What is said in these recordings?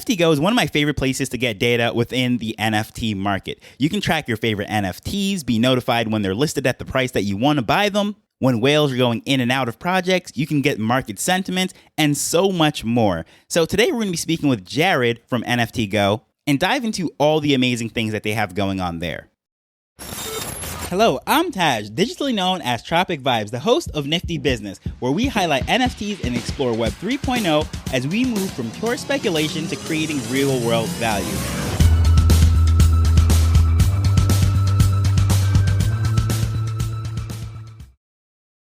NFT Go is one of my favorite places to get data within the NFT market. You can track your favorite NFTs, be notified when they're listed at the price that you want to buy them, when whales are going in and out of projects, you can get market sentiment, and so much more. So today we're going to be speaking with Jared from NFT Go and dive into all the amazing things that they have going on there. Hello, I'm Taj, digitally known as Tropic Vibes, the host of Nifty Business, where we highlight NFTs and explore Web 3.0 as we move from pure speculation to creating real-world value.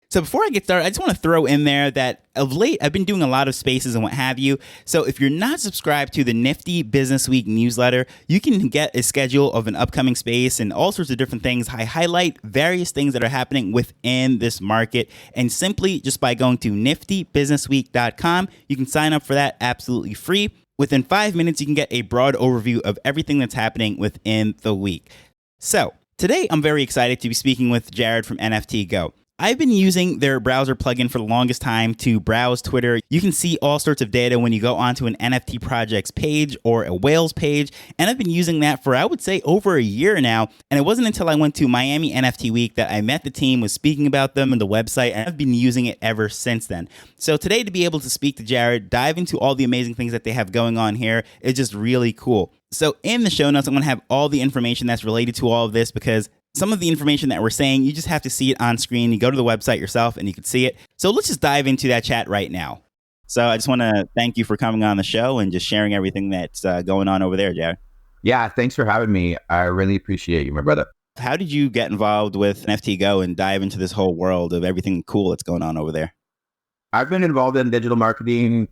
So before I get started, I just want to throw in there that of late, I've been doing a lot of spaces and what have you. So if you're not subscribed to the Nifty Business Week newsletter, you can get a schedule of an upcoming space and all sorts of different things. I highlight various things that are happening within this market. And simply just by going to niftybusinessweek.com, you can sign up for that absolutely free. Within 5 minutes, you can get a broad overview of everything that's happening within the week. So today, I'm very excited to be speaking with Jared from NFT Go. I've been using their browser plugin for the longest time to browse Twitter. You can see all sorts of data when you go onto an NFT project's page or a whales page. And I've been using that for, I would say, over a year now. And it wasn't until I went to Miami NFT Week that I met the team, was speaking about them and the website, and I've been using it ever since then. So today, to be able to speak to Jared, dive into all the amazing things that they have going on here is just really cool. So in the show notes, I'm going to have all the information that's related to all of this, because some of the information that we're saying, you just have to see it on screen. You go to the website yourself and you can see it. So let's just dive into that chat right now. So I just want to thank you for coming on the show and just sharing everything that's going on over there, Jared. Yeah, thanks for having me. I really appreciate you, my brother. How did you get involved with NFT Go and dive into this whole world of everything cool that's going on over there? I've been involved in digital marketing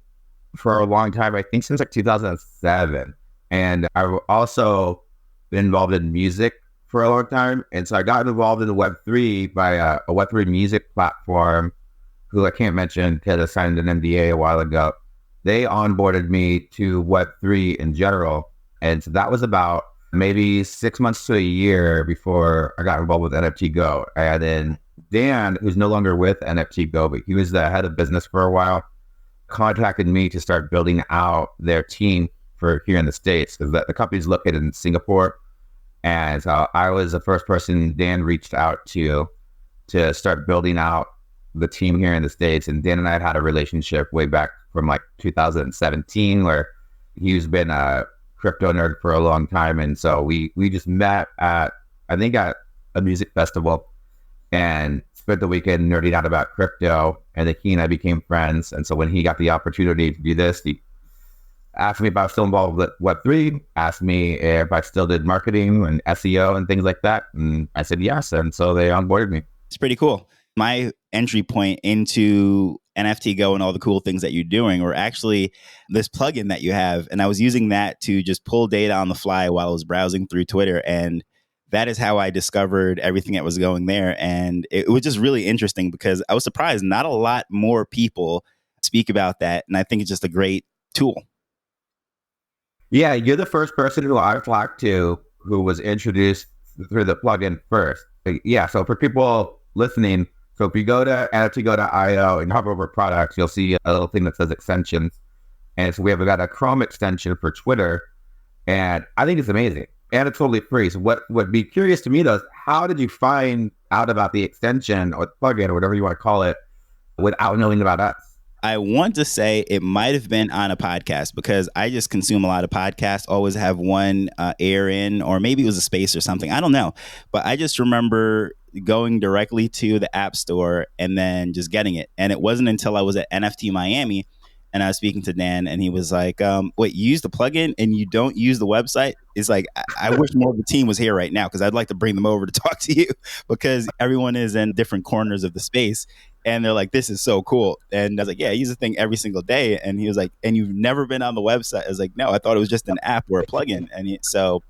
for a long time, I think since like 2007. And I've also been involved in music for a long time. And so I got involved in the Web3 by a Web3 music platform who I can't mention because I signed an NDA a while ago. They onboarded me to Web3 in general. And so that was about maybe 6 months to a year before I got involved with NFT Go. And then Dan, who's no longer with NFT Go, but he was the head of business for a while, contacted me to start building out their team for here in the States, because the company's located in Singapore. And so I was the first person Dan reached out to start building out the team here in the States. And Dan and I had a relationship way back from like 2017, where he's been a crypto nerd for a long time. And so we just met at a music festival and spent the weekend nerding out about crypto. And then he and I became friends. And so when he got the opportunity to do this, he asked me if I was still involved with Web3, asked me if I still did marketing and SEO and things like that. And I said yes. And so they onboarded me. It's pretty cool. My entry point into NFT Go and all the cool things that you're doing were actually this plugin that you have. And I was using that to just pull data on the fly while I was browsing through Twitter. And that is how I discovered everything that was going there. And it was just really interesting because I was surprised not a lot more people speak about that. And I think it's just a great tool. Yeah, you're the first person who I've talked to who was introduced through the plugin first. Yeah, so for people listening, so if you go to NFTGo.io and hover over products, you'll see a little thing that says extensions. And so we have got a Chrome extension for Twitter, and I think it's amazing. And it's totally free. So what would be curious to me though is, how did you find out about the extension or the plugin or whatever you want to call it without knowing about us? I want to say it might have been on a podcast, because I just consume a lot of podcasts, always have one air in, or maybe it was a space or something. I don't know. But I just remember going directly to the App Store and then just getting it. And it wasn't until I was at NFT Miami and I was speaking to Dan, and he was like, wait, you use the plugin and you don't use the website? It's like, I wish more of the team was here right now, because I'd like to bring them over to talk to you, because everyone is in different corners of the space. And they're like, this is so cool. And I was like, yeah, I use the thing every single day. And he was like, and you've never been on the website? I was like, no, I thought it was just an app or a plugin. And so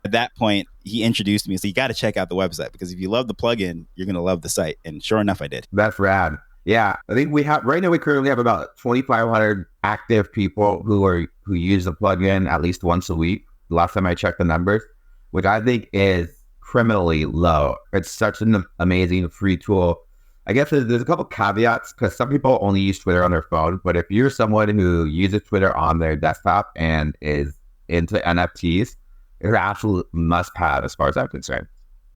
at that point, he introduced me. So you got to check out the website, because if you love the plugin, you're going to love the site. And sure enough, I did. That's rad. Yeah, I think we currently have about 2,500 active people who use the plugin at least once a week. The last time I checked the numbers, which I think is criminally low. It's such an amazing free tool. I guess there's a couple caveats because some people only use Twitter on their phone. But if you're someone who uses Twitter on their desktop and is into NFTs, it's an absolute must have as far as I'm concerned.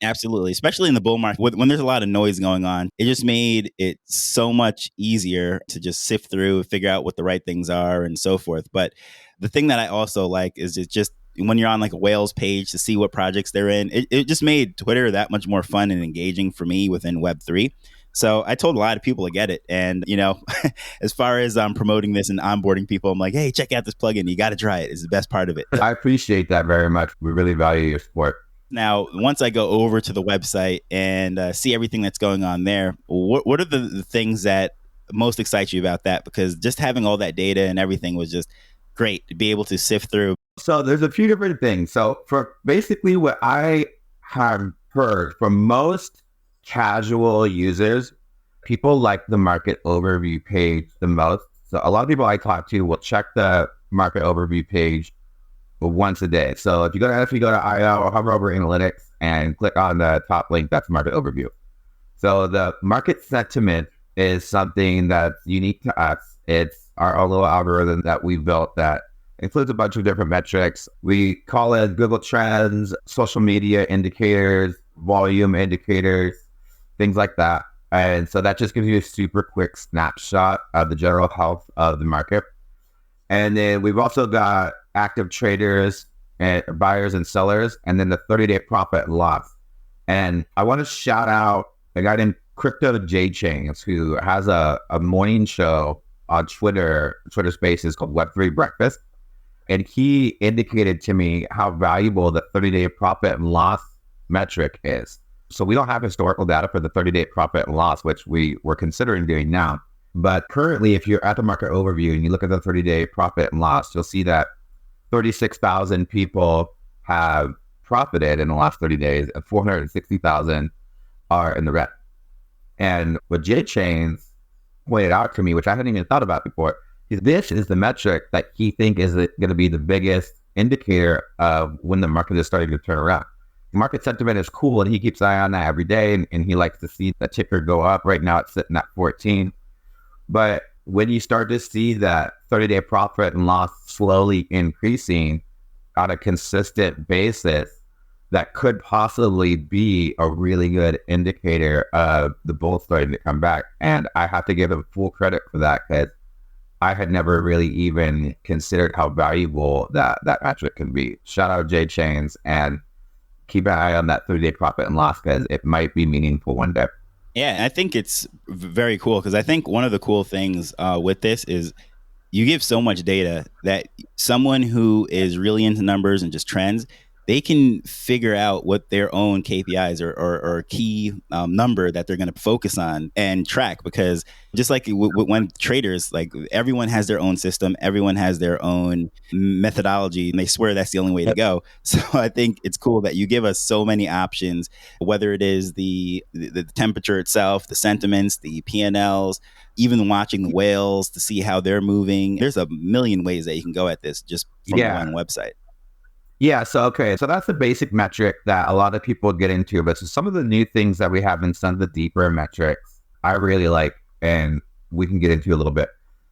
Absolutely, especially in the bull market when there's a lot of noise going on. It just made it so much easier to just sift through, figure out what the right things are, and so forth. But the thing that I also like is it just when you're on like a whales page to see what projects they're in, it just made Twitter that much more fun and engaging for me within Web3. So I told a lot of people to get it. And, as far as promoting this and onboarding people, I'm like, hey, check out this plugin. You got to try it. It's the best part of it. I appreciate that very much. We really value your support. Now, once I go over to the website and see everything that's going on there, what are the things that most excite you about that? Because just having all that data and everything was just great to be able to sift through. So there's a few different things. So for basically what I have heard from most casual users, people like the market overview page the most. So a lot of people I talk to will check the market overview page once a day. So if you go to IO or hover over analytics and click on the top link, that's market overview. So the market sentiment is something that's unique to us. It's our own little algorithm that we built that includes a bunch of different metrics. We call it Google Trends, social media indicators, volume indicators, things like that. And so that just gives you a super quick snapshot of the general health of the market. And then we've also got active traders and buyers and sellers, and then the 30-day profit and loss. And I want to shout out a guy named Crypto J Chains, who has a morning show on Twitter Spaces called Web3 Breakfast. And he indicated to me how valuable the 30-day profit and loss metric is. So we don't have historical data for the 30-day profit and loss, which we were considering doing now. But currently, if you're at the market overview and you look at the 30-day profit and loss, you'll see that 36,000 people have profited in the last 30 days and 460,000 are in the red. And what J Chains pointed out to me, which I hadn't even thought about before, is this is the metric that he thinks is going to be the biggest indicator of when the market is starting to turn around. Market sentiment is cool, and he keeps an eye on that every day, and he likes to see the ticker go up. Right now, it's sitting at 14. But when you start to see that 30-day profit and loss slowly increasing on a consistent basis, that could possibly be a really good indicator of the bull starting to come back. And I have to give him full credit for that, because I had never really even considered how valuable that metric can be. Shout out J Chains, and keep an eye on that 30-day profit and loss, because it might be meaningful one day. Yeah, I think it's very cool, because I think one of the cool things with this is you give so much data that someone who is really into numbers and just trends, they can figure out what their own KPIs or key number that they're going to focus on and track. Because just like when traders, like everyone has their own system, everyone has their own methodology, and they swear that's the only way to go. So I think it's cool that you give us so many options, whether it is the temperature itself, the sentiments, the P&Ls, even watching the whales to see how they're moving. There's a million ways that you can go at this just from one website. Yeah, so that's the basic metric that a lot of people get into, but so some of the new things that we have in some of the deeper metrics I really like, and we can get into a little bit.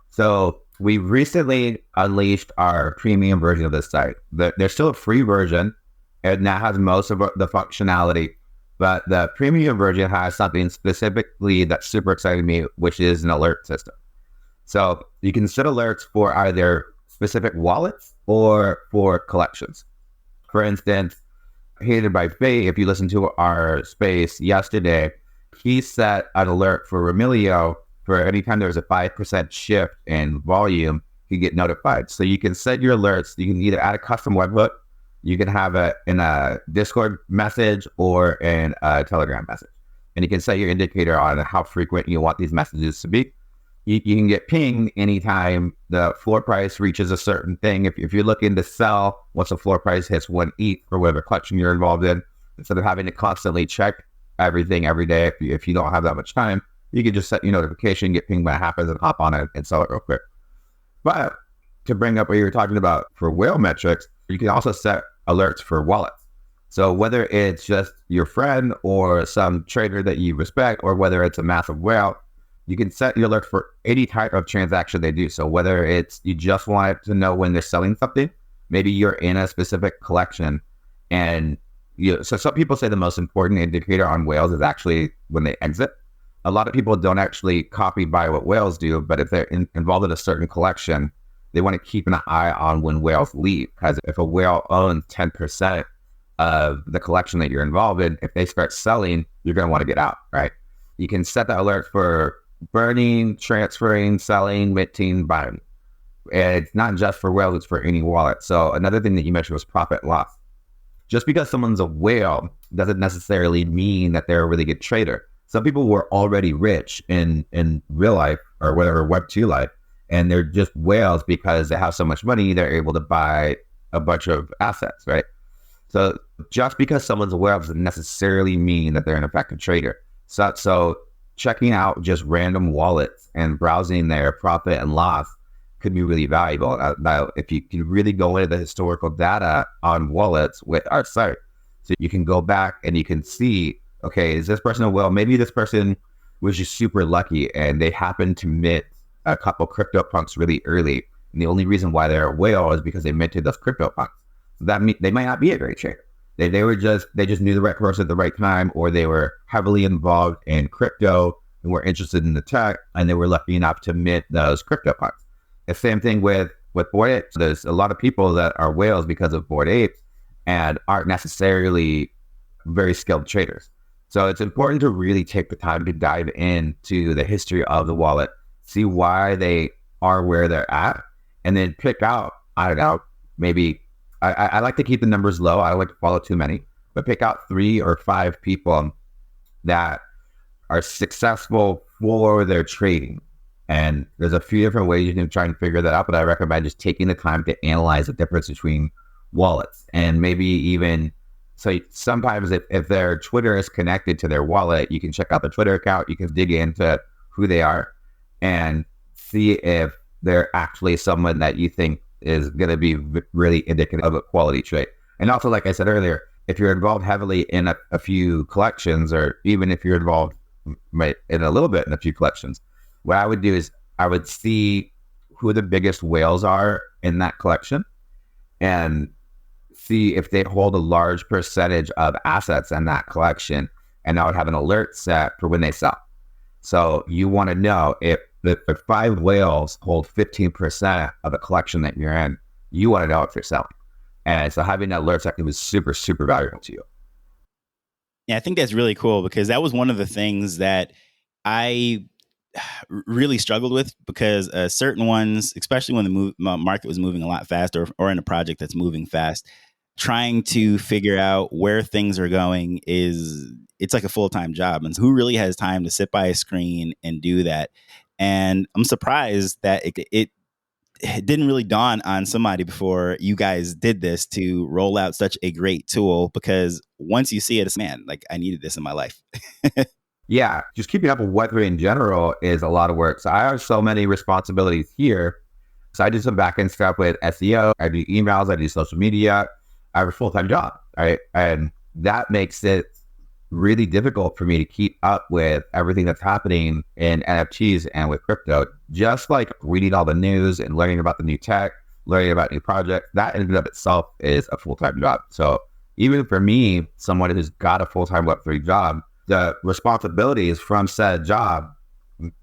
So we recently unleashed our premium version of this site. There's still a free version, and that has most of the functionality, but the premium version has something specifically that's super exciting to me, which is an alert system. So you can set alerts for either specific wallets or for collections. For instance, Hated by Fate, if you listen to our space yesterday, he set an alert for Remilio for anytime there's a 5% shift in volume, you get notified. So you can set your alerts. You can either add a custom webhook, you can have it in a Discord message or in a Telegram message. And you can set your indicator on how frequent you want these messages to be. You can get pinged anytime the floor price reaches a certain thing. If you're looking to sell, once the floor price hits 1 ETH or whatever collection you're involved in, instead of having to constantly check everything every day, if you don't have that much time, you can just set your notification, get pinged when it happens, and hop on it and sell it real quick. But to bring up what you were talking about for whale metrics, you can also set alerts for wallets. So whether it's just your friend or some trader that you respect, or whether it's a massive whale, you can set your alert for any type of transaction they do. So whether it's you just want to know when they're selling something, maybe you're in a specific collection, and so some people say the most important indicator on whales is actually when they exit. A lot of people don't actually copy buy what whales do, but if they're involved in a certain collection, they want to keep an eye on when whales leave. Because if a whale owns 10% of the collection that you're involved in, if they start selling, you're going to want to get out, right? You can set the alert for burning, transferring, selling, minting, buying. And it's not just for whales, it's for any wallet. So another thing that you mentioned was profit loss. Just because someone's a whale doesn't necessarily mean that they're a really good trader. Some people were already rich in real life or whatever, Web2 life, and they're just whales because they have so much money, they're able to buy a bunch of assets, right? So just because someone's a whale doesn't necessarily mean that they're an effective trader. So checking out just random wallets and browsing their profit and loss could be really valuable. Now, if you can really go into the historical data on wallets with our site, so you can go back and you can see, okay, is this person a whale? Maybe this person was just super lucky and they happened to mint a couple crypto punks really early. And the only reason why they're a whale is because they minted those crypto punks. So that means they might not be a great trader. They just knew the right person at the right time, or they were heavily involved in crypto and were interested in the tech, and they were lucky enough to mint those crypto punks. The same thing with Bored Apes. There's a lot of people that are whales because of Bored Apes and aren't necessarily very skilled traders. So it's important to really take the time to dive into the history of the wallet, see why they are where they're at, and then pick out, I don't know, maybe, I like to keep the numbers low. I don't like to follow too many, but pick out 3 or 5 people that are successful for their trading. And there's a few different ways you can try and figure that out, but I recommend just taking the time to analyze the difference between wallets. And maybe even, so sometimes if their Twitter is connected to their wallet, you can check out the Twitter account, you can dig into who they are and see if they're actually someone that you think is going to be really indicative of a quality trade. And also, like I said earlier, if you're involved heavily in a few collections, or even if you're involved in a little bit in a few collections, what I would do is I would see who the biggest whales are in that collection and see if they hold a large percentage of assets in that collection. And I would have an alert set for when they sell. So you want to know if the 5 whales hold 15% of the collection that you're in, you want to know if they're selling. And so having that alert set was super, super valuable to you. Yeah, I think that's really cool, because that was one of the things that I really struggled with, because certain ones, especially when the market was moving a lot faster, or in a project that's moving fast, trying to figure out where things are going it's like a full-time job. And so who really has time to sit by a screen and do that? And I'm surprised that it didn't really dawn on somebody before you guys did this, to roll out such a great tool, because once you see it, it's, man, like, I needed this in my life. Yeah, just keeping up with Web3 in general is a lot of work. So I have so many responsibilities here. So I do some backend stuff with SEO, I do emails, I do social media. I have a full-time job, right? And that makes it really difficult for me to keep up with everything that's happening in NFTs and with crypto. Just like reading all the news and learning about the new tech, learning about new projects, that in and of itself is a full-time job. So even for me, someone who's got a full-time Web3 job, the responsibilities from said job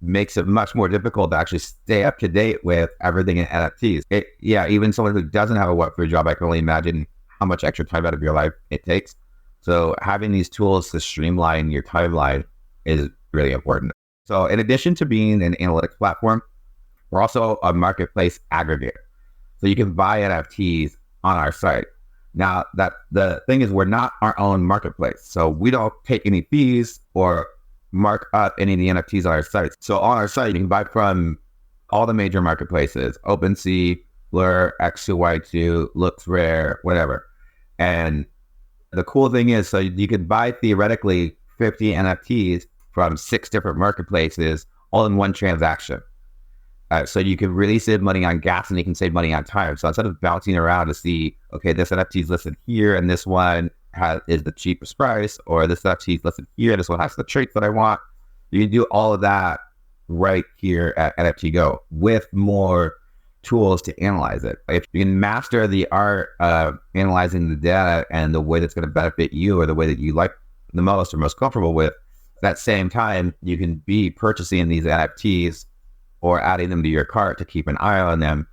makes it much more difficult to actually stay up to date with everything in NFTs. Even someone who doesn't have a Web3 job, I can only imagine how much extra time out of your life it takes. So having these tools to streamline your timeline is really important. So in addition to being an analytics platform, we're also a marketplace aggregator. So you can buy NFTs on our site. Now, that the thing is, we're not our own marketplace. So we don't take any fees or mark up any of the NFTs on our site. So on our site, you can buy from all the major marketplaces: OpenSea, Blur, X2Y2, Looks Rare, whatever. And the cool thing is, so you could buy theoretically 50 NFTs from 6 different marketplaces all in one transaction. So you can really save money on gas, and you can save money on time. So instead of bouncing around to see, okay, this NFT is listed here and this one is the cheapest price, or this NFT is listed here, this one has the traits that I want. You can do all of that right here at NFT Go with more tools to analyze it. If you can master the art of analyzing the data and the way that's going to benefit you, or the way that you like the most or most comfortable with, at that same time, you can be purchasing these NFTs or adding them to your cart to keep an eye on them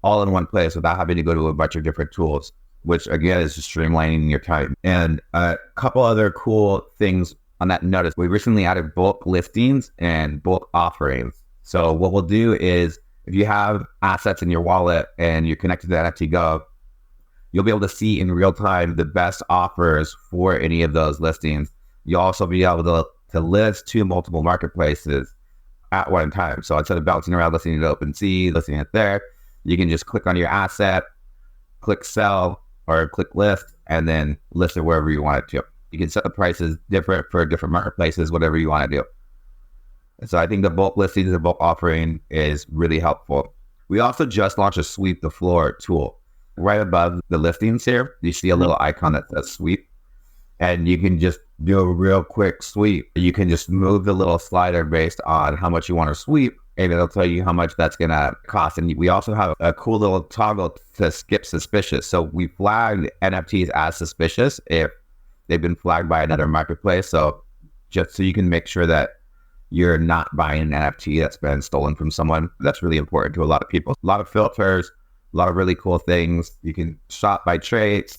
all in one place without having to go to a bunch of different tools, which again is just streamlining your time. And a couple other cool things on that note is we recently added bulk listings and bulk offerings. So what we'll do is, if you have assets in your wallet and you're connected to NFT Go, you'll be able to see in real time the best offers for any of those listings. You'll also be able to list to multiple marketplaces at one time. So instead of bouncing around listening to OpenSea, listening it there, you can just click on your asset, click sell, or click list, and then list it wherever you want it to. You can set the prices different for different marketplaces, whatever you want to do. And so I think the bulk listings and bulk offering is really helpful. We also just launched a sweep the floor tool. Right above the listings here, you see a little icon that says sweep, and you can just do a real quick sweep. You can just move the little slider based on how much you want to sweep, and it'll tell you how much that's going to cost. And we also have a cool little toggle to skip suspicious. So we flagged NFTs as suspicious if they've been flagged by another marketplace. So just so you can make sure that you're not buying an NFT that's been stolen from someone. That's really important to a lot of people. A lot of filters, a lot of really cool things. You can shop by traits,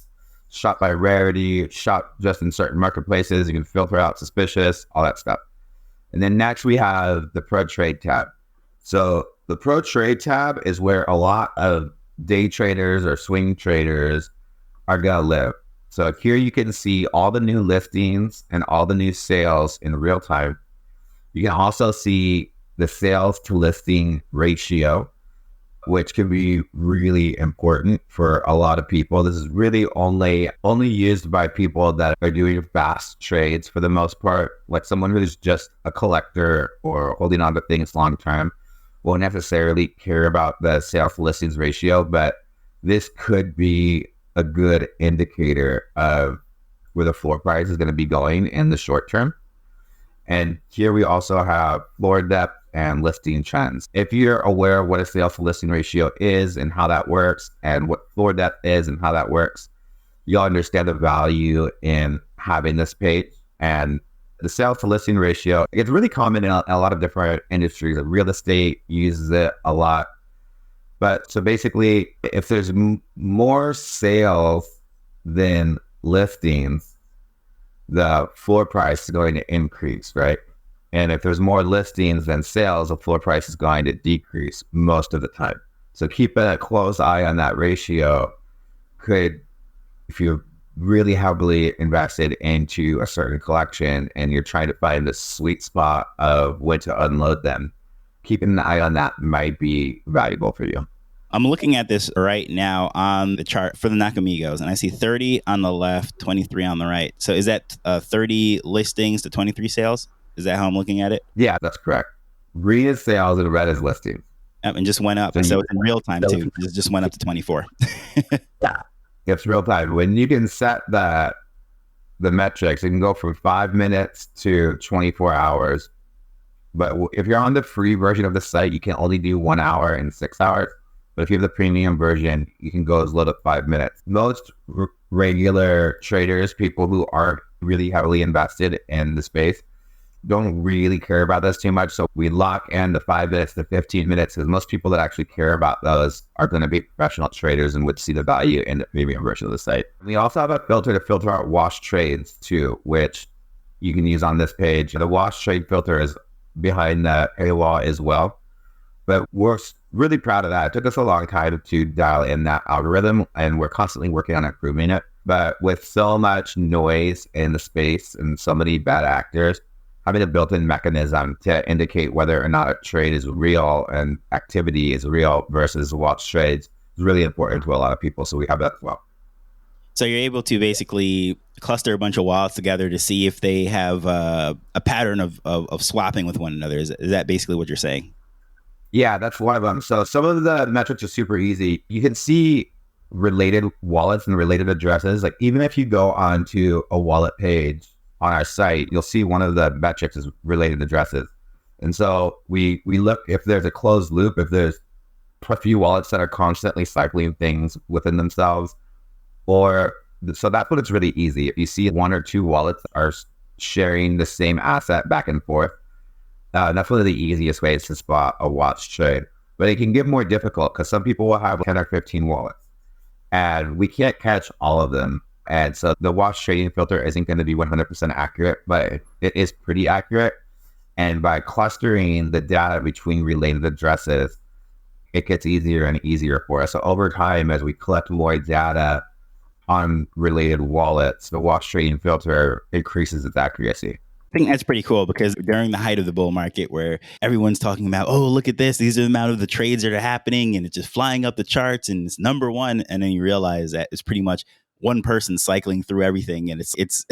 shop by rarity, shop just in certain marketplaces. You can filter out suspicious, all that stuff. And then next we have the Pro Trade tab. So the Pro Trade tab is where a lot of day traders or swing traders are going to live. So here you can see all the new listings and all the new sales in real time. You can also see the sales to listing ratio, which can be really important for a lot of people. This is really only used by people that are doing fast trades for the most part. Like someone who's just a collector or holding on to things long term won't necessarily care about the sales to listings ratio, but this could be a good indicator of where the floor price is going to be going in the short term. And here we also have floor depth and listing trends. If you're aware of what a sales to listing ratio is and how that works, and what floor depth is and how that works, you'll understand the value in having this page. And the sales to listing ratio, it's really common in a lot of different industries. Real estate uses it a lot. But so basically, if there's more sales than listings, the floor price is going to increase, right? And if there's more listings than sales, the floor price is going to decrease most of the time. So keep a close eye on that ratio. If you're really heavily invested into a certain collection and you're trying to find the sweet spot of when to unload them, keeping an eye on that might be valuable for you. I'm looking at this right now on the chart for the Nakamigos, and I see 30 on the left, 23 on the right. So is that 30 listings to 23 sales? Is that how I'm looking at it? Yeah, that's correct. Green is sales and red is listings. And just went up. So it's in real time too. It just went up to 24. Yeah, it's real time. When you can set the metrics, it can go from 5 minutes to 24 hours. But if you're on the free version of the site, you can only do 1 hour and 6 hours. But if you have the premium version, you can go as low as 5 minutes. Most regular traders, people who aren't really heavily invested in the space, don't really care about this too much. So we lock in the 5 minutes to 15 minutes because most people that actually care about those are going to be professional traders and would see the value in the premium version of the site. We also have a filter to filter out wash trades too, which you can use on this page. The wash trade filter is behind the paywall as well. But we're really proud of that. It took us a long time to dial in that algorithm, and we're constantly working on improving it. But with so much noise in the space and so many bad actors, having a built-in mechanism to indicate whether or not a trade is real and activity is real versus watch trades is really important to a lot of people. So we have that as well. So you're able to basically cluster a bunch of wallets together to see if they have a pattern of swapping with one another. Is that basically what you're saying? Yeah, that's one of them. So some of the metrics are super easy. You can see related wallets and related addresses. Like even if you go onto a wallet page on our site, you'll see one of the metrics is related addresses. And so we look if there's a closed loop, if there's a few wallets that are constantly cycling things within themselves, or so that's when it's really easy. If you see one or two wallets are sharing the same asset back and forth, that's one of the easiest ways to spot a watch trade. But it can get more difficult because some people will have 10 or 15 wallets and we can't catch all of them. And so the watch trading filter isn't going to be 100% accurate, but it is pretty accurate. And by clustering the data between related addresses, it gets easier and easier for us. So over time, as we collect more data on related wallets, the watch trading filter increases its accuracy. I think that's pretty cool because during the height of the bull market where everyone's talking about, oh, look at this, these are the amount of the trades that are happening and it's just flying up the charts and it's number one. And then you realize that it's pretty much one person cycling through everything and it's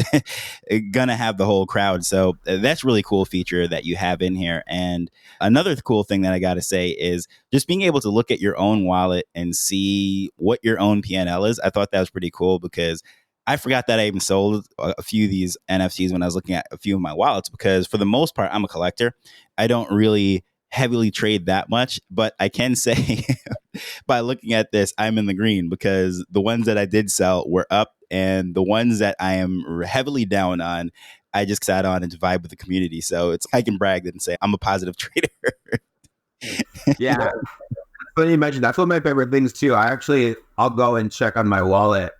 gonna have the whole crowd. So that's really cool feature that you have in here. And another cool thing that I got to say is just being able to look at your own wallet and see what your own PNL is. I thought that was pretty cool because I forgot that I even sold a few of these NFTs when I was looking at a few of my wallets, because for the most part, I'm a collector. I don't really heavily trade that much, but I can say by looking at this, I'm in the green because the ones that I did sell were up and the ones that I am heavily down on, I just sat on and vibe with the community. So I can brag and say I'm a positive trader. Yeah. Funny you mentioned that's one of my favorite things too. I'll go and check on my wallet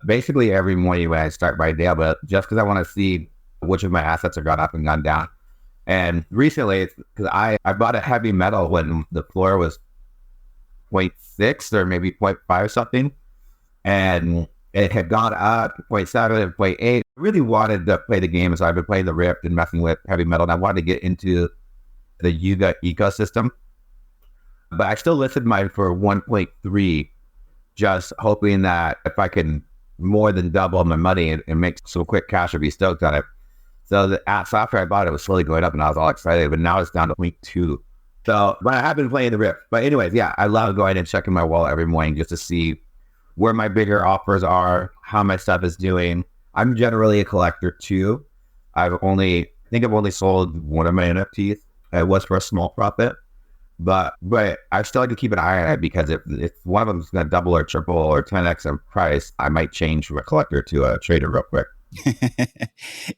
basically every morning when I start my day, but just because I want to see which of my assets have gone up and gone down. And recently, because I bought a heavy metal when the floor was 0.6 or maybe 0.5 something, and it had gone up 0.7 and 0.8. I really wanted to play the game, so I've been playing the Rift and messing with heavy metal, and I wanted to get into the Yuga ecosystem. But I still listed mine for 1.3, just hoping that if I can more than double my money and make some quick cash, I'd be stoked on it. So after I bought it, was slowly going up and I was all excited, but now it's down to 0.2. So, but I have been playing the Rift. But anyways, yeah, I love going and checking my wallet every morning just to see where my bigger offers are, how my stuff is doing. I'm generally a collector too. I think I've only sold one of my NFTs. It was for a small profit. But I still like to keep an eye on it because if one of them is going to double or triple or 10x in price, I might change from a collector to a trader real quick.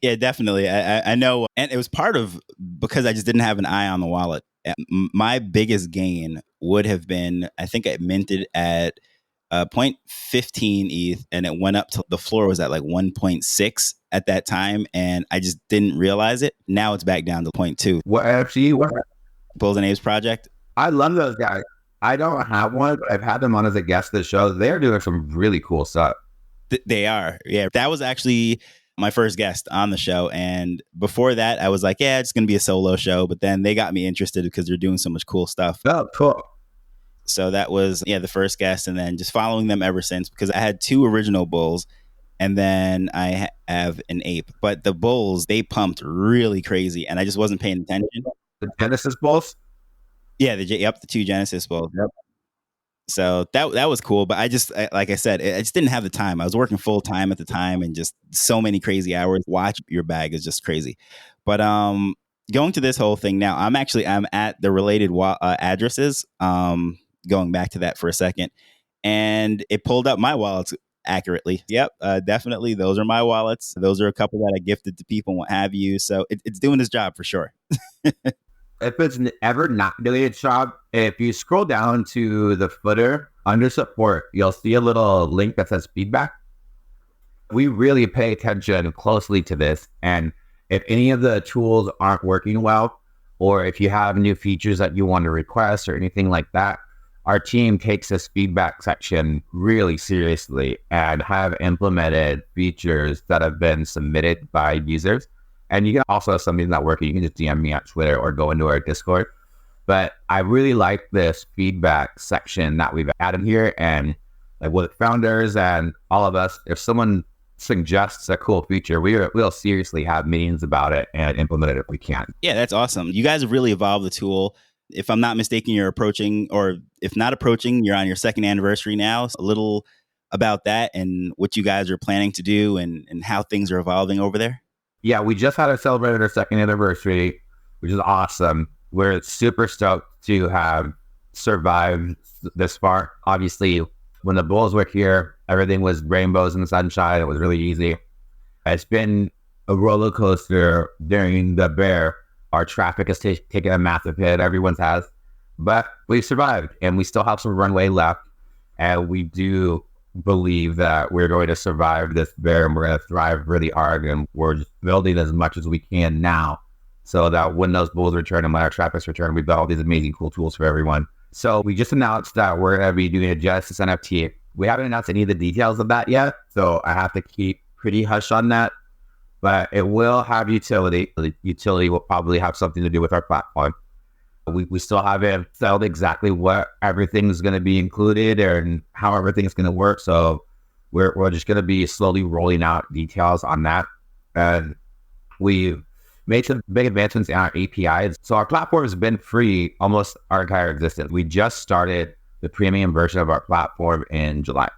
Yeah, definitely. I know. And it was part of because I just didn't have an eye on the wallet. My biggest gain would have been, I think I minted at 0.15 ETH and it went up to the floor was at like 1.6 at that time. And I just didn't realize it. Now it's back down to 0.2. What NFT? What? Bulls and Apes project. I love those guys. I don't have one, but I've had them on as a guest of the show. They're doing some really cool stuff. They are. Yeah. That was actually my first guest on the show. And before that, I was like, yeah, it's going to be a solo show. But then they got me interested because they're doing so much cool stuff. Oh, cool. So that was, the first guest. And then just following them ever since because I had two original bulls and then I have an ape. But the bulls, they pumped really crazy and I just wasn't paying attention. The Genesis bulls? Yeah, the two Genesis bulls. Yep. So that was cool, but like I said, I just didn't have the time. I was working full time at the time, and just so many crazy hours. Watch your bag is just crazy. But going to this whole thing now, I'm at the related addresses. Going back to that for a second, and it pulled up my wallets accurately. Yep, definitely, those are my wallets. Those are a couple that I gifted to people and what have you. So it's doing its job for sure. If it's ever not doing its job, if you scroll down to the footer under support, you'll see a little link that says feedback. We really pay attention closely to this. And if any of the tools aren't working well, or if you have new features that you want to request or anything like that, our team takes this feedback section really seriously and have implemented features that have been submitted by users. And you can also, if something's not working, you can just DM me on Twitter or go into our Discord. But I really like this feedback section that we've added here. And like with founders and all of us, if someone suggests a cool feature, we'll seriously have meetings about it and implement it if we can. Yeah, that's awesome. You guys have really evolved the tool. If I'm not mistaken, you're approaching, or if not approaching, you're on your second anniversary now. So a little about that and what you guys are planning to do and how things are evolving over there. Yeah, we just had to celebrate our second anniversary, which is awesome. We're super stoked to have survived this far. Obviously, when the Bulls were here, everything was rainbows and sunshine. It was really easy. It's been a roller coaster during the bear. Our traffic has taken a massive hit. Everyone's has. But we've survived, and we still have some runway left. And we do believe that we're going to survive this bear, and we're going to thrive really hard. And we're just building as much as we can now, so that when those bulls return and when our traffic's return, we've got all these amazing, cool tools for everyone. So we just announced that we're going to be doing a Genesis NFT. We haven't announced any of the details of that yet, so I have to keep pretty hush on that. But it will have utility. The utility will probably have something to do with our platform. We still haven't settled exactly what everything is going to be included and how everything is going to work. So we're just going to be slowly rolling out details on that. And we've made some big advancements in our APIs. So our platform has been free almost our entire existence. We just started the premium version of our platform in July.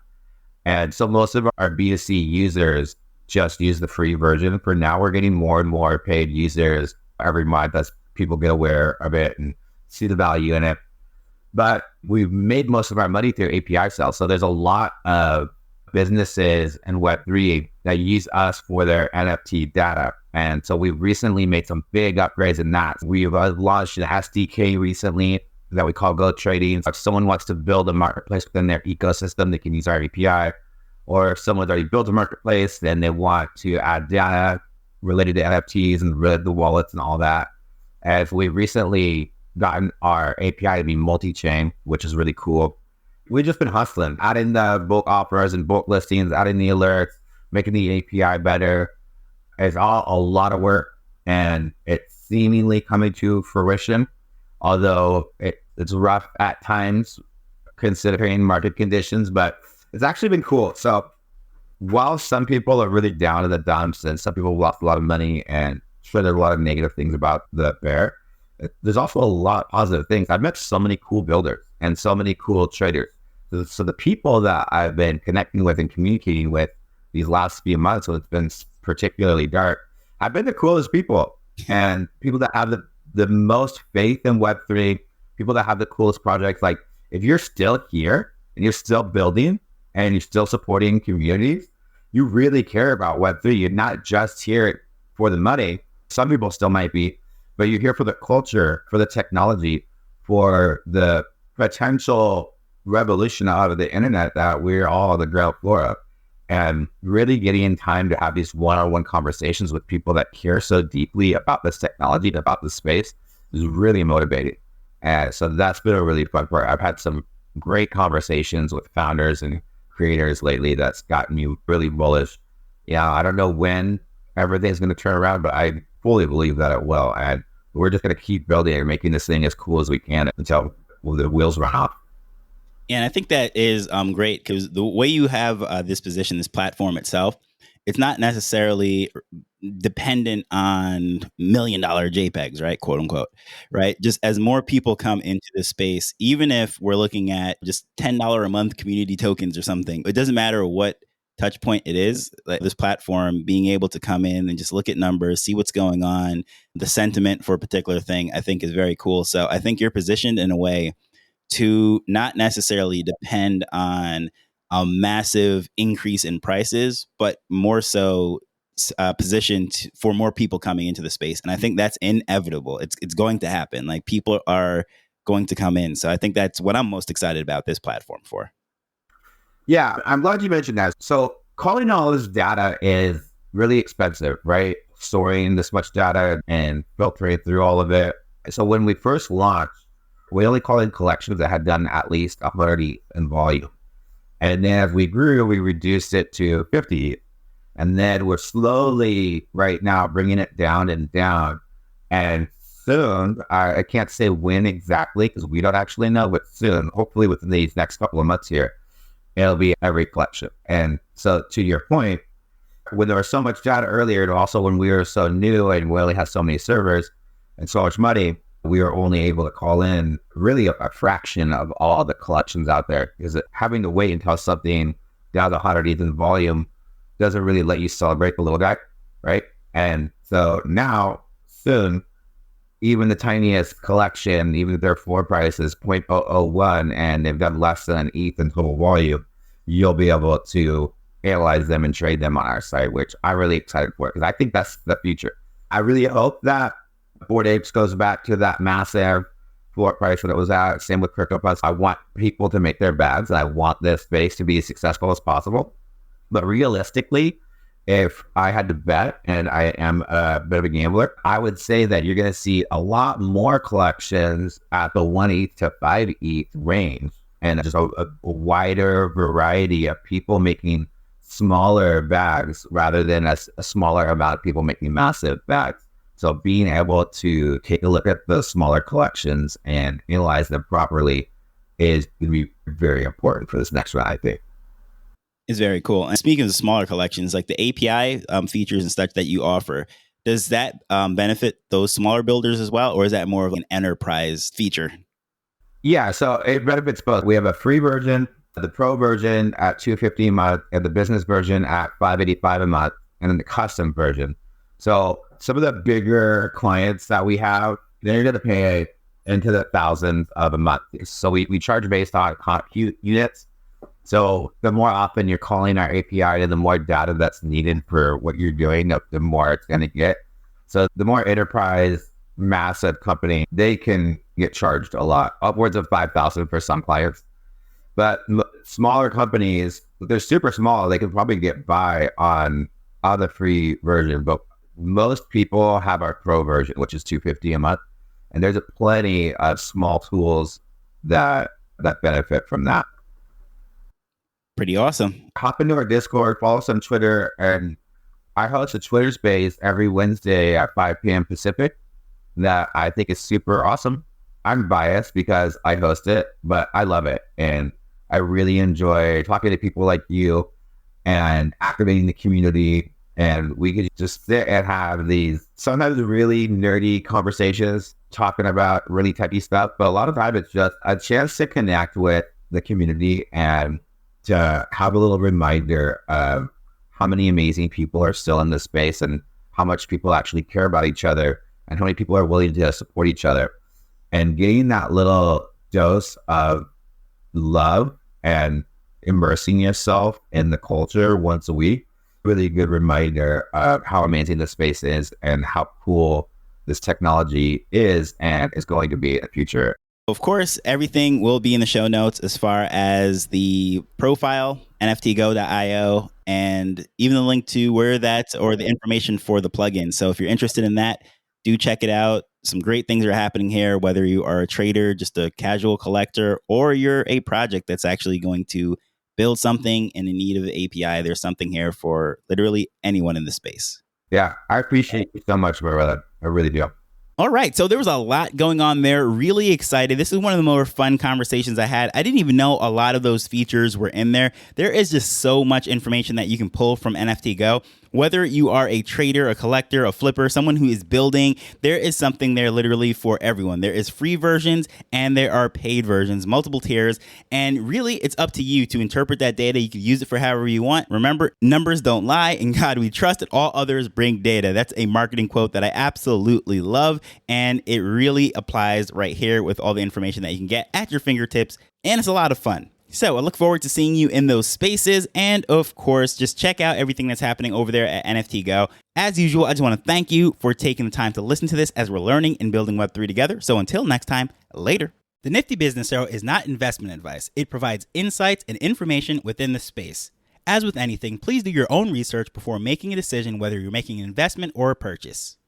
And so most of our B2C users just use the free version. For now, we're getting more and more paid users every month as people get aware of it and see the value in it. But we've made most of our money through API sales. So there's a lot of businesses in Web3 that use us for their NFT data. And so we've recently made some big upgrades in that. We've launched an SDK recently that we call Go Trading. If someone wants to build a marketplace within their ecosystem, they can use our API. Or if someone's already built a marketplace, then they want to add data related to NFTs and related to the wallets and all that. As we've recently gotten our API to be multi-chain, which is really cool. We've just been hustling, adding the bulk offers and bulk listings, adding the alerts, making the API better. It's all a lot of work, and it's seemingly coming to fruition, although it's rough at times considering market conditions, but it's actually been cool. So while some people are really down in the dumps and some people lost a lot of money, and sure there's a lot of negative things about the bear, there's also a lot of positive things. I've met so many cool builders and so many cool traders. So the people that I've been connecting with and communicating with these last few months, so it's been particularly dark, have been the coolest people, and people that have the most faith in Web3, people that have the coolest projects. Like, if you're still here and you're still building and you're still supporting communities, you really care about Web3. You're not just here for the money. Some people still might be, but you're here for the culture, for the technology, for the potential revolution out of the internet that we're all on the ground floor of. And really getting in time to have these one-on-one conversations with people that care so deeply about this technology and about this space is really motivating. And so that's been a really fun part. I've had some great conversations with founders and creators lately that's gotten me really bullish. Yeah, I don't know when everything's going to turn around, but I fully believe that it will. And we're just going to keep building and making this thing as cool as we can until the wheels run off. And I think that is great, because the way you have this position, this platform itself, it's not necessarily dependent on $1 million JPEGs, right? Quote unquote, right? Just as more people come into this space, even if we're looking at just $10 a month community tokens or something, it doesn't matter what touch point it is. Like, this platform being able to come in and just look at numbers, see what's going on, the sentiment for a particular thing, I think is very cool. So I think you're positioned in a way to not necessarily depend on a massive increase in prices, but more so positioned for more people coming into the space. And I think that's inevitable. It's going to happen. Like, people are going to come in. So I think that's what I'm most excited about this platform for. Yeah, I'm glad you mentioned that. So calling all this data is really expensive, right? Storing this much data and filtering through all of it. So when we first launched, we only called in collections that had done at least 100 in volume. And then as we grew, we reduced it to 50. And then we're slowly right now bringing it down and down. And soon, I can't say when exactly because we don't actually know, but soon, hopefully within these next couple of months here, it'll be every collection. And so to your point, when there was so much data earlier, and also when we were so new and we only had so many servers and so much money, we are only able to call in really a fraction of all the collections out there, because having to wait until something down to 100 ETH in volume doesn't really let you celebrate the little guy, right? And so now, soon, even the tiniest collection, even if their floor price is 0.001 and they've got less than an ETH in total volume, you'll be able to analyze them and trade them on our site, which I'm really excited for, because I think that's the future. I really hope that Bored Apes goes back to that massive floor price that it was at. Same with CryptoPunks. I want people to make their bags, and I want this space to be as successful as possible. But realistically, if I had to bet, and I am a bit of a gambler, I would say that you're going to see a lot more collections at the 1 ETH to 5 ETH range, and just a wider variety of people making smaller bags rather than a smaller amount of people making massive bags. So being able to take a look at the smaller collections and analyze them properly is going to be very important for this next round, I think. It's very cool. And speaking of smaller collections, like the API features and stuff that you offer, does that benefit those smaller builders as well, or is that more of an enterprise feature? Yeah, so it benefits both. We have a free version, the pro version at $250 a month, and the business version at $585 a month, and then the custom version. So some of the bigger clients that we have, they're going to pay into the thousands of a month. So we charge based on compute units. So the more often you're calling our API and the more data that's needed for what you're doing, the more it's going to get. So the more enterprise, massive company, they can get charged a lot, upwards of 5,000 for some clients. But smaller companies, they're super small. They can probably get by on the free version. But most people have our pro version, which is $250 a month. And there's plenty of small tools that benefit from that. Pretty awesome. Hop into our Discord, follow us on Twitter, and I host a Twitter space every Wednesday at 5 p.m. Pacific that I think is super awesome. I'm biased because I host it, but I love it. And I really enjoy talking to people like you and activating the community. And we could just sit and have these sometimes really nerdy conversations talking about really techy stuff. But a lot of time it's just a chance to connect with the community and to have a little reminder of how many amazing people are still in this space and how much people actually care about each other and how many people are willing to support each other. And getting that little dose of love and immersing yourself in the culture once a week, really good reminder of how amazing this space is and how cool this technology is and is going to be in the future. Of course, everything will be in the show notes as far as the profile, NFTGo.io, and even the link to where that's or the information for the plugin. So if you're interested in that, do check it out. Some great things are happening here, whether you are a trader, just a casual collector, or you're a project that's actually going to build something and in need of the API. There's something here for literally anyone in the space. Yeah, I appreciate you so much, my brother. I really do. All right, so there was a lot going on there. Really excited. This is one of the more fun conversations I had. I didn't even know a lot of those features were in there. There is just so much information that you can pull from NFT Go. Whether you are a trader, a collector, a flipper, someone who is building, there is something there literally for everyone. There is free versions and there are paid versions, multiple tiers. And really, it's up to you to interpret that data. You can use it for however you want. Remember, numbers don't lie. In God we trust, and all others bring data. That's a marketing quote that I absolutely love. And it really applies right here with all the information that you can get at your fingertips. And it's a lot of fun. So I look forward to seeing you in those spaces. And of course, just check out everything that's happening over there at NFT Go. As usual, I just want to thank you for taking the time to listen to this as we're learning and building Web3 together. So until next time, later. The Nifty Business Arrow is not investment advice. It provides insights and information within the space. As with anything, please do your own research before making a decision whether you're making an investment or a purchase.